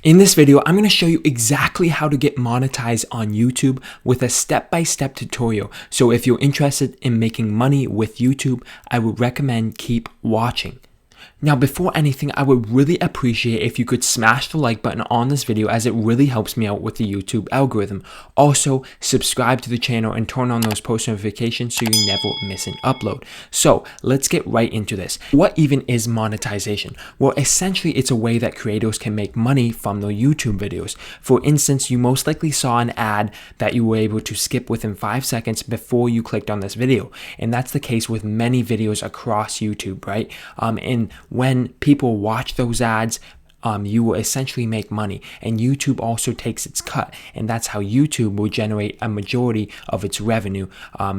In this video, I'm going to show you exactly how to get monetized on YouTube with a step-by-step tutorial. So if you're interested in making money with YouTube, I would recommend keep watching. Now, before anything, I would really appreciate if you could smash the like button on this video, as it really helps me out with the YouTube algorithm. Also, subscribe to the channel and turn on those post notifications so you never miss an upload. So let's get right into this. What even is monetization? Well, essentially, it's a way that creators can make money from their YouTube videos. For instance, you most likely saw an ad that you were able to skip within 5 seconds before you clicked on this video. And that's the case with many videos across YouTube, right? And when people watch those ads, you will essentially make money, and YouTube also takes its cut, and that's how YouTube will generate a majority of its revenue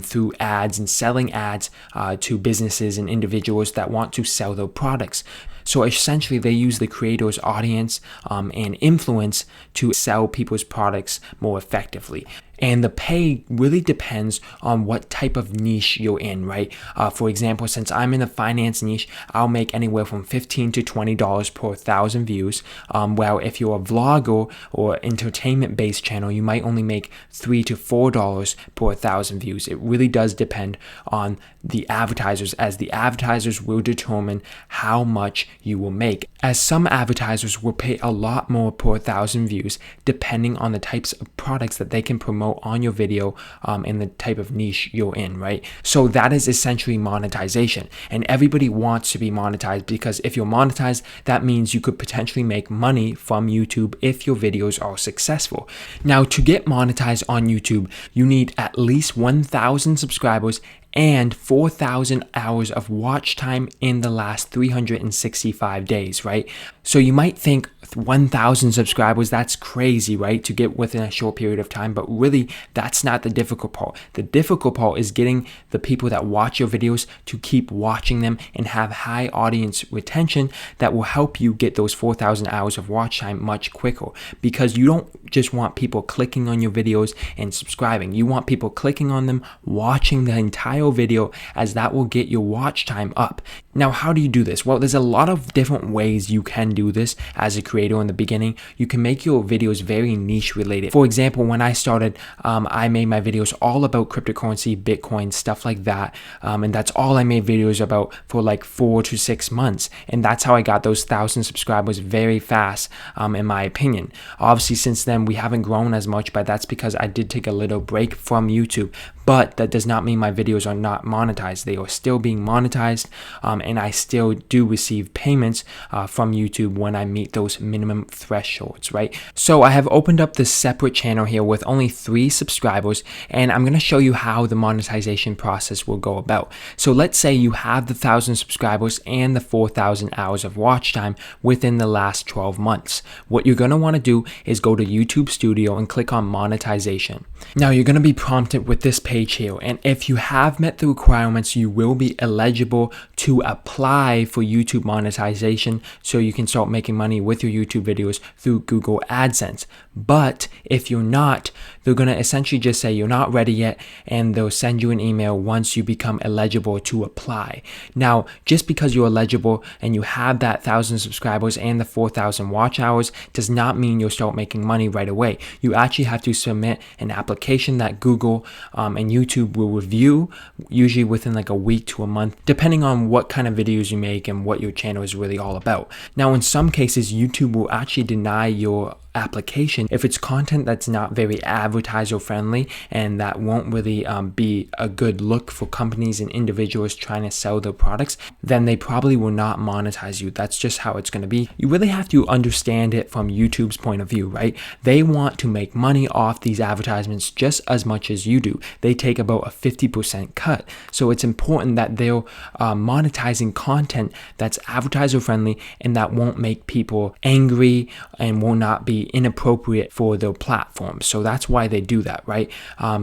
through ads and selling ads to businesses and individuals that want to sell their products. So essentially, they use the creator's audience and influence to sell people's products more effectively. And the pay really depends on what type of niche you're in, right? For example, since I'm in the finance niche, I'll make anywhere from $15 to $20 per 1,000 views. While if you're a vlogger or entertainment-based channel, you might only make $3 to $4 per 1,000 views. It really does depend on the advertisers, as the advertisers will determine how much you will make. As some advertisers will pay a lot more per 1,000 views, depending on the types of products that they can promote on your video and the type of niche you're in, right? So that is essentially monetization, and everybody wants to be monetized, because if you're monetized, that means you could potentially make money from YouTube if your videos are successful. Now, to get monetized on YouTube, you need at least 1,000 subscribers and 4,000 hours of watch time in the last 365 days, right? So you might think 1,000 subscribers, that's crazy, right? To get within a short period of time, but really that's not the difficult part. The difficult part is getting the people that watch your videos to keep watching them and have high audience retention that will help you get those 4,000 hours of watch time much quicker, because you don't just want people clicking on your videos and subscribing. You want people clicking on them, watching the entire video, as that will get your watch time up. Now, how do you do this? Well, there's a lot of different ways you can do this as a creator in the beginning. You can make your videos very niche related. For example, when I started, I made my videos all about cryptocurrency, Bitcoin, stuff like that. And that's all I made videos about for like 4 to 6 months. And that's how I got those 1,000 subscribers very fast, in my opinion. Obviously, since then, we haven't grown as much, but that's because I did take a little break from YouTube. But that does not mean my videos are not monetized. They are still being monetized, and I still do receive payments from YouTube when I meet those minimum thresholds, right? So I have opened up this separate channel here with only 3 subscribers, and I'm going to show you how the monetization process will go about. So let's say you have the 1,000 subscribers and the 4,000 hours of watch time within the last 12 months. What you're going to want to do is go to YouTube Studio and click on monetization. Now, you're going to be prompted with this page here, and if you have met the requirements, you will be eligible to apply for YouTube monetization, so you can start making money with your YouTube videos through Google AdSense. But if you're not, they're going to essentially just say you're not ready yet, and they'll send you an email once you become eligible to apply. Now, just because you're eligible and you have that 1,000 subscribers and the 4,000 watch hours does not mean you'll start making money right away. You actually have to submit an application that Google and YouTube will review, usually within like a week to a month, depending on what kind of videos you make and what your channel is really all about. Now, in some cases, YouTube will actually deny your application if it's content that's not very advertiser friendly, and that won't really be a good look for companies and individuals trying to sell their products. Then they probably will not monetize you. That's just how it's going to be. You really have to understand it from YouTube's point of view, right? They want to make money off these advertisements just as much as you do. They take about a 50% cut. So it's important that they're monetizing content that's advertiser friendly and that won't make people angry and will not be inappropriate for their platform. So that's why they do that, right?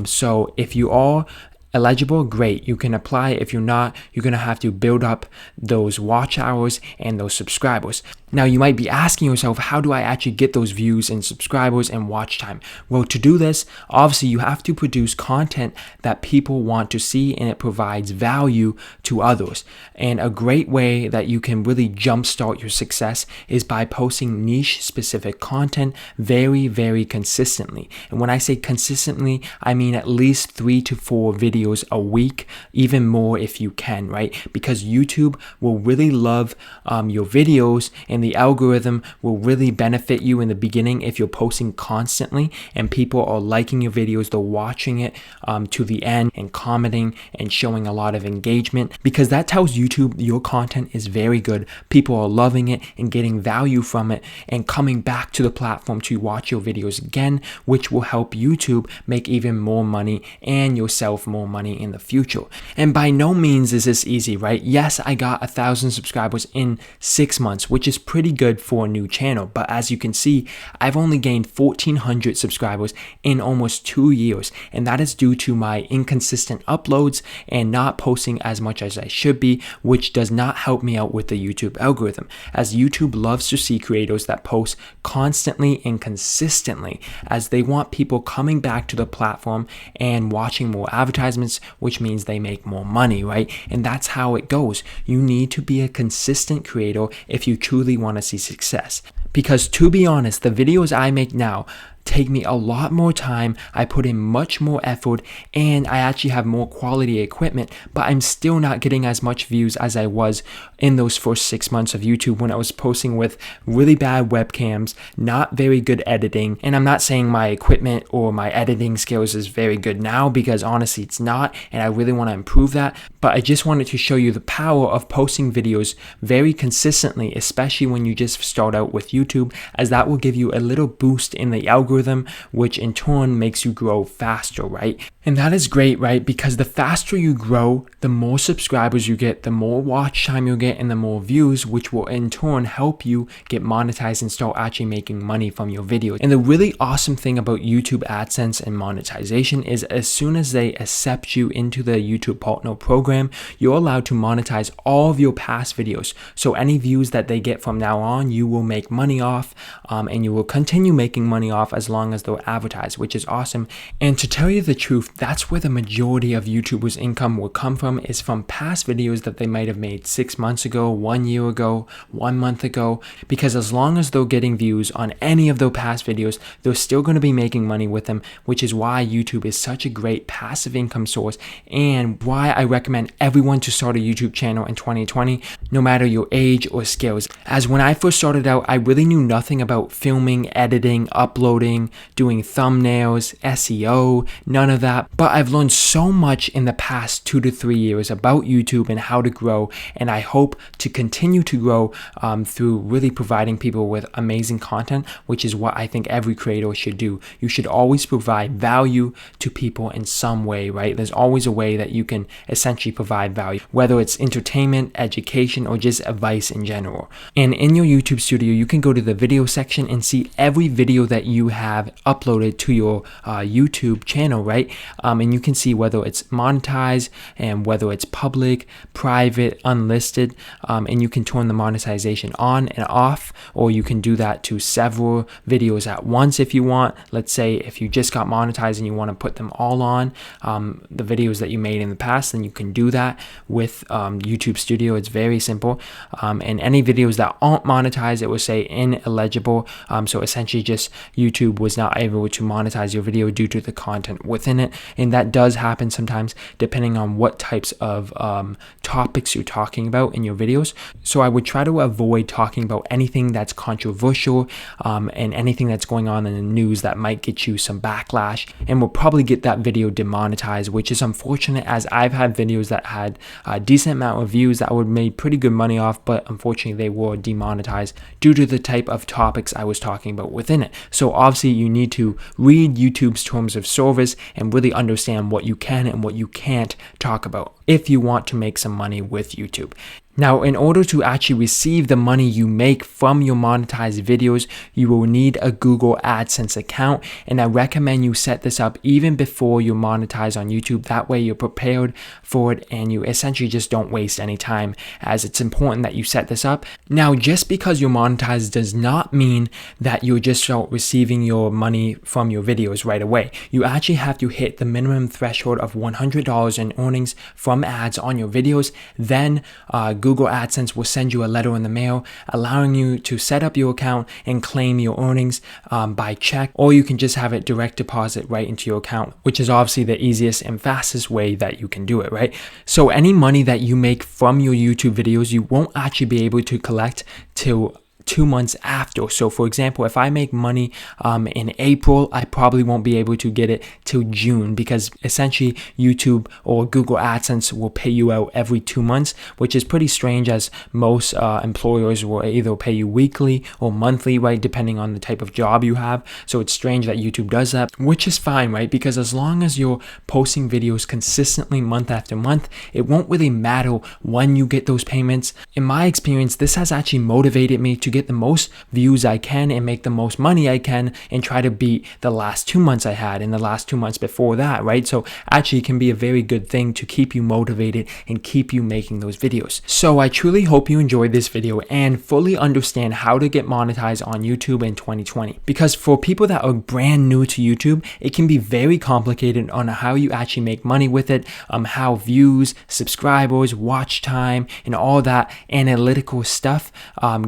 So if you are eligible, great, you can apply. If you're not, you're going to have to build up those watch hours and those subscribers. Now, you might be asking yourself, how do I actually get those views and subscribers and watch time? Well, to do this, obviously you have to produce content that people want to see and it provides value to others. And a great way that you can really jumpstart your success is by posting niche specific content very, very consistently. And when I say consistently, I mean at least 3 to 4 videos a week, even more if you can, right? Because YouTube will really love your videos, and the algorithm will really benefit you in the beginning if you're posting constantly and people are liking your videos, they're watching it to the end and commenting and showing a lot of engagement, because that tells YouTube your content is very good, people are loving it and getting value from it and coming back to the platform to watch your videos again, which will help YouTube make even more money and yourself more money in the future. And by no means is this easy, right? Yes, I got 1,000 subscribers in 6 months, which is pretty good for a new channel. But as you can see, I've only gained 1,400 subscribers in almost 2 years. And that is due to my inconsistent uploads and not posting as much as I should be, which does not help me out with the YouTube algorithm, as YouTube loves to see creators that post constantly and consistently, as they want people coming back to the platform and watching more advertisements, which means they make more money, right? And that's how it goes. You need to be a consistent creator if you truly want to see success. Because to be honest, the videos I make now take me a lot more time, I put in much more effort, and I actually have more quality equipment, but I'm still not getting as much views as I was in those first 6 months of YouTube when I was posting with really bad webcams, not very good editing. And I'm not saying my equipment or my editing skills is very good now, because honestly it's not, and I really want to improve that. But I just wanted to show you the power of posting videos very consistently, especially when you just start out with YouTube, as that will give you a little boost in the algorithm, which in turn makes you grow faster, right? And that is great, right? Because the faster you grow, the more subscribers you get, the more watch time you get, and the more views, which will in turn help you get monetized and start actually making money from your videos. And the really awesome thing about YouTube AdSense and monetization is as soon as they accept you into the YouTube Partner Program, you're allowed to monetize all of your past videos. So any views that they get from now on, you will make money off, and you will continue making money off as long as they're advertised, which is awesome. And to tell you the truth, that's where the majority of YouTubers' income will come from, is from past videos that they might have made 6 months ago, 1 year ago, 1 month ago, because as long as they're getting views on any of their past videos, they're still going to be making money with them, which is why YouTube is such a great passive income source, and why I recommend everyone to start a YouTube channel in 2020, no matter your age or skills. As when I first started out, I really knew nothing about filming, editing, uploading, doing thumbnails, SEO, none of that. But I've learned so much in the past 2 to 3 years about YouTube and how to grow, and I hope to continue to grow through really providing people with amazing content, which is what I think every creator should do. You should always provide value to people in some way, right? There's always a way that you can essentially provide value, whether it's entertainment, education, or just advice in general. And in your YouTube studio, you can go to the video section and see every video that you have uploaded to your YouTube channel, right? And you can see whether it's monetized and whether it's public, private, unlisted, and you can turn the monetization on and off, or you can do that to several videos at once if you want. Let's say if you just got monetized and you want to put them all on the videos that you made in the past, then you can do that with YouTube Studio. It's very simple. And any videos that aren't monetized, it will say ineligible. So essentially just YouTube was not able to monetize your video due to the content within it. And that does happen sometimes depending on what types of topics you're talking about in your videos. So I would try to avoid talking about anything that's controversial and anything that's going on in the news that might get you some backlash and will probably get that video demonetized, which is unfortunate, as I've had videos that had a decent amount of views that would made pretty good money off, but unfortunately they were demonetized due to the type of topics I was talking about within it. So obviously you need to read YouTube's terms of service and really understand what you can and what you can't talk about if you want to make some money with YouTube. Now, in order to actually receive the money you make from your monetized videos, you will need a Google AdSense account, and I recommend you set this up even before you monetize on YouTube. That way you're prepared for it and you essentially just don't waste any time, as it's important that you set this up. Now, just because you're monetized does not mean that you'll just start receiving your money from your videos right away. You actually have to hit the minimum threshold of $100 in earnings from ads on your videos. Then Google AdSense will send you a letter in the mail allowing you to set up your account and claim your earnings by check, or you can just have it direct deposit right into your account, which is obviously the easiest and fastest way that you can do it, right? So any money that you make from your YouTube videos, you won't actually be able to collect till 2 months after. So for example, if I make money in April, I probably won't be able to get it till June, because essentially YouTube or Google AdSense will pay you out every 2 months, which is pretty strange, as most employers will either pay you weekly or monthly, right, depending on the type of job you have. So it's strange that YouTube does that, which is fine, right? Because as long as you're posting videos consistently month after month, it won't really matter when you get those payments. In my experience, this has actually motivated me to get the most views I can and make the most money I can and try to beat the last 2 months I had and the last 2 months before that, right? So actually it can be a very good thing to keep you motivated and keep you making those videos. So I truly hope you enjoyed this video and fully understand how to get monetized on YouTube in 2020. Because for people that are brand new to YouTube, it can be very complicated on how you actually make money with it, how views, subscribers, watch time, and all that analytical stuff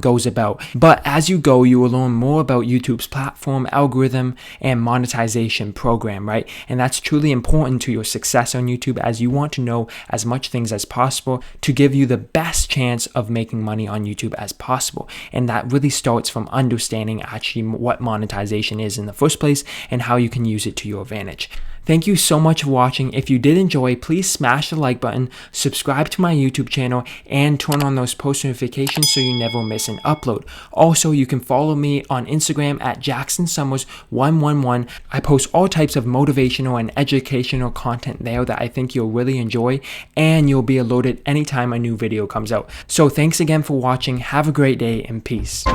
goes about. But as you go, you will learn more about YouTube's platform, algorithm, and monetization program, right? And that's truly important to your success on YouTube, as you want to know as much things as possible to give you the best chance of making money on YouTube as possible. And that really starts from understanding actually what monetization is in the first place and how you can use it to your advantage. Thank you so much for watching. If you did enjoy, please smash the like button, subscribe to my YouTube channel, and turn on those post notifications so you never miss an upload. Also, you can follow me on Instagram at JacksonSummers111. I post all types of motivational and educational content there that I think you'll really enjoy, and you'll be alerted anytime a new video comes out. So thanks again for watching. Have a great day and peace.